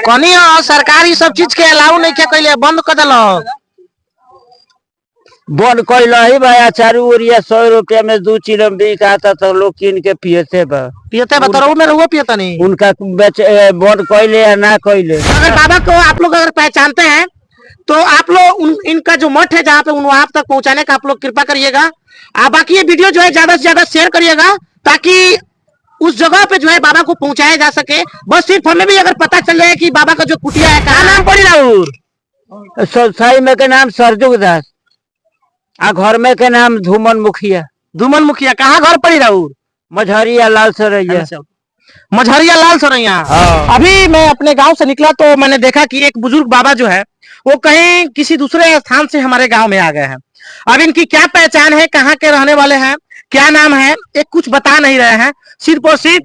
कनी सरकारी सब चीज के अलाउ नहीं क्या कहले बंद कर दिल बंद कैल ही भाई चारू ओरिया 100 रुपया में 2 चिलम बिका था तो लोग कीन के पियते बा तो में वो पियता नहीं उनका बंद कैले या ना कैले। अगर बाबा को आप लोग अगर पहचानते हैं तो आप लोग इनका जो मठ है जहाँ पे वहां तक पहुंचाने का आप लोग कृपा करिएगा। बाकी ये वीडियो जो है ज्यादा से ज्यादा शेयर करिएगा ताकि उस जगह पे जो है बाबा को पहुंचाया जा सके। बस सिर्फ हमें भी अगर पता चल जाए कि बाबा का जो कुटिया है कहाँ नाम पड़ी राउर सही में के नाम सरजुग दास आ घर में के नाम धूमन मुखिया। धूमन मुखिया कहाँ घर पड़ी राउर मझरिया लाल सरैया मझरिया लाल सरैया। हाँ। अभी मैं अपने गांव से निकला तो मैंने देखा कि एक बुजुर्ग बाबा जो है वो कहीं किसी दूसरे स्थान से हमारे गांव में आ गए हैं। अब इनकी क्या पहचान है कहाँ के रहने वाले हैं क्या नाम है एक कुछ बता नहीं रहे हैं सिर्फ और सिर्फ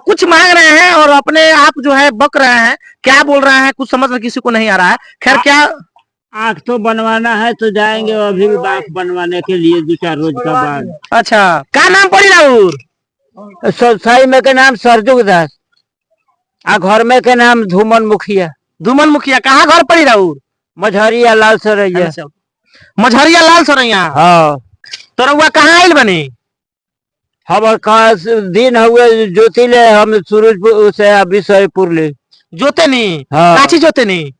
कुछ मांग रहे हैं और अपने आप जो है बक रहे हैं क्या बोल रहे हैं कुछ समझ में किसी को नहीं आ रहा है। खैर क्या आँख तो बनवाना है तो जाएंगे अभी भी आँख बनवाने के लिए 2-4 रोज का बाद। अच्छा क्या नाम पड़ी राउर सही में के नाम सरजुग दास आ घर में के नाम धूमन मुखिया। धूमन मुखिया कहाँ घर पड़ी राउर मझरिया लाल सरैया मझरिया लाल सरैया। हाँ तो रउआ कहाँ आयल बनी हम दिन हुए जोती ले हम सूरजपुर से विषयपुर ले जोते नहीं। हाँ। काची जोते नहीं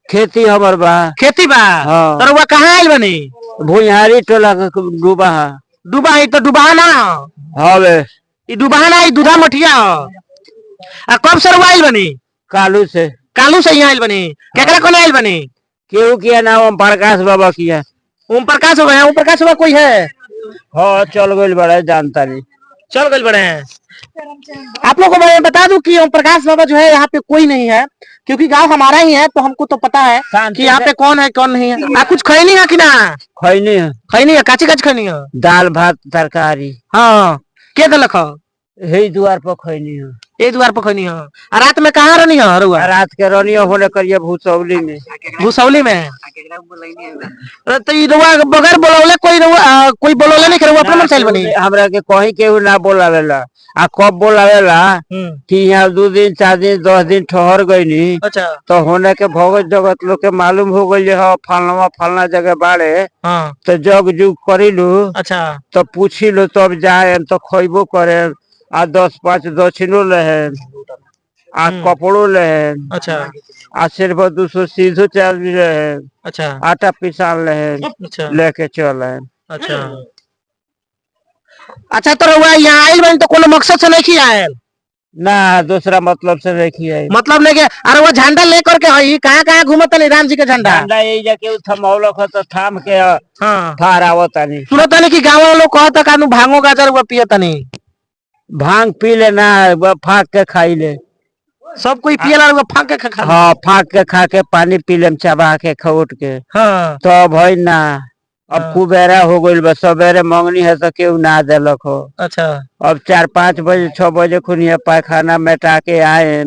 खेती हमर बा खेती बा। हाँ। तो रउआ कहाँ आयल बनी भुइहारी टोला डूबा डूबा ही तो डूबा ना हवे ई डूबा ना ई दूधा मठिया कब से रउआ आयल बनी कालू से यहाँ आयल बनी केकरा कोने आयल बनी केहू किया नाम ओम प्रकाश बाबा किया ओम प्रकाश हो गए ओम प्रकाश बाबा कोई है हाँ चल गई बड़ा जानता नहीं चल गए बड़े हैं। आप लोगों को मैं बता दूं कि ओम प्रकाश बाबा जो है यहाँ पे कोई नहीं है क्योंकि गांव हमारा ही है तो हमको तो पता है कि यहाँ पे कौन है कौन नहीं है। आप कुछ खैनी है कि ना खैनी है काची काची खैनी है दाल भात तरकारी। हाँ के दलक हे द्वार पर खैनी है ये द्वार पर खैनी है। रात में कहाँ रहनी है रुआ रात के रहनी होने करिए भूसौली में तो बगैर बोलौले कोई बोलौले नहीं करे अपने मन से बनी हमरा के कहीं केहू ना बोलावेला आ कब बोलावेला कि यहाँ 2 दिन 4 दिन 10 दिन ठहर गई। अच्छा तो होने के भगत जगत लोग के मालूम हो गई फलना जगह बाड़े। हाँ। तो जग जुग करी लू। अच्छा तो पूछी लो तब जाए तो खैबो करे आ 10-5 दक्षिणो लहे आ कपड़ो लहे। अच्छा आ सिर्फ 200 सीधो चार्ज भी रहे। अच्छा आटा पिसान लहे। अच्छा लेके चले। अच्छा अच्छा तो रउआ यहाँ आयल बनी तो कोनो मकसद से नहीं आयल ना दूसरा मतलब से नहीं आयल मतलब नहीं के अरे वो झंडा लेकर के हई कहाँ घूमत नहीं राम जी के झंडा यही जाके थमौलक तो थाम के फहरावत नहीं सुनत नहीं कि गाँव लोग कहता कानू भांगो गाजर वो पियत नहीं भांग पी ले ना फाँक के खाई ले सब कोई पियला फाँक के खा। हाँ फाँक के खा के पानी पी ले चबा के खौट के। हाँ तो भाई ना अब कुबेरा हो गई बस सवेरे मंगनी है तो केहू ना दिलक हो। अच्छा अब 4-5 बजे 6 बजे खुनिया पैखाना मेटा के आए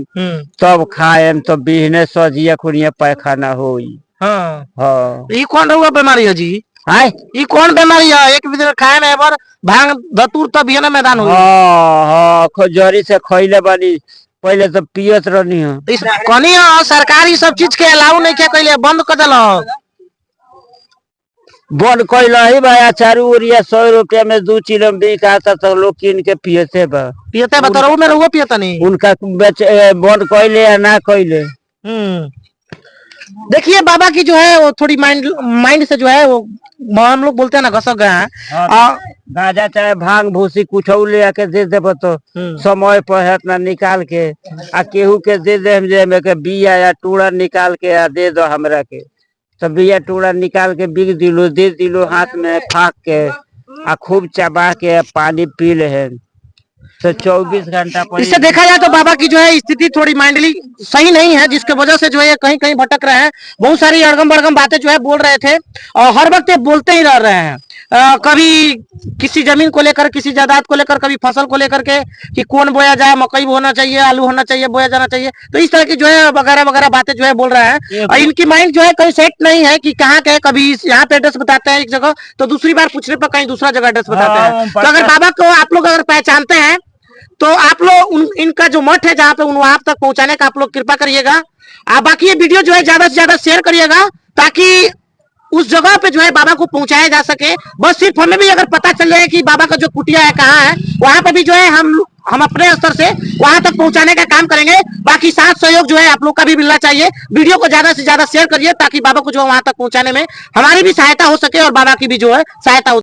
तब खाए तो बिहने सजिया खुनिया पैखाना हो। हाँ हाँ ये कौन रहुआ बीमारी है जी ये कौन बीमारी है एक दिन खाए में बार भांग धतूर तब ये ना मैदान हो। हाँ खजरी से खैले बानी पहले तो पियत रहनी है कनी सरकारी सब चीज के अलाउ नहीं क्या कहले बंद कर दिल बंद कैल ही भाई चारू ओरिया 100 रुपया में 2 चिलम बिका था तो लोग कीन के पियते बा तो में रहुआ पियता नहीं उनका बंद कैले या ना कैले। देखिए बाबा की जो है वो थोड़ी माइंड से जो है वो हम लोग बोलते हैं ना घसक गए हैं। गांजा चाहे भांग भूसी कुछ ले आके दे दे तो समय पर है ना निकाल के आ केहू के दे दे में के बिया या टूड़ा निकाल के आ दे दो हमरा के तो बिया टूड़ा निकाल के बिक दिलो दे दिलो हाथ में फाँक के आ खूब चबा के पानी पी ले तो 24 घंटा पर इससे देखा जाए तो बाबा की जो है स्थिति थोड़ी माइंडली सही नहीं है जिसके वजह से जो है कहीं कहीं भटक रहे हैं। बहुत सारी अड़गम बड़गम बातें जो है बोल रहे थे और हर वक्त ये बोलते ही रह रहे हैं। कभी किसी जमीन को लेकर किसी जायदाद को लेकर कभी फसल को लेकर के कि कौन बोया जाए मकई होना चाहिए आलू होना चाहिए बोया जाना चाहिए तो इस तरह की जो है वगैरह वगैरह बातें जो है बोल रहे हैं और इनकी माइंड जो है कहीं सेट नहीं है कि कहाँ के कभी यहाँ पे एड्रेस बताते हैं एक जगह तो दूसरी बार पूछने पर कहीं दूसरा जगह एड्रेस बताते हैं। तो अगर बाबा को आप लोग अगर पहचानते हैं तो आप लोग इनका जो मठ है जहाँ पे वहां तक पहुंचाने का आप लोग कृपा करिएगा। बाकी ये वीडियो जो है ज्यादा से ज्यादा शेयर करिएगा ताकि उस जगह पे जो है बाबा को पहुंचाया जा सके। बस सिर्फ हमें भी अगर पता चल जाए कि बाबा का जो कुटिया है कहाँ है, वहां पे भी जो है हम अपने स्तर से वहां तक पहुंचाने का काम करेंगे। बाकी साथ सहयोग जो है आप लोग का भी मिलना चाहिए। वीडियो को ज्यादा से ज्यादा शेयर करिए ताकि बाबा को जो है वहां तक पहुंचाने में हमारी भी सहायता हो सके और बाबा की भी जो है सहायता हो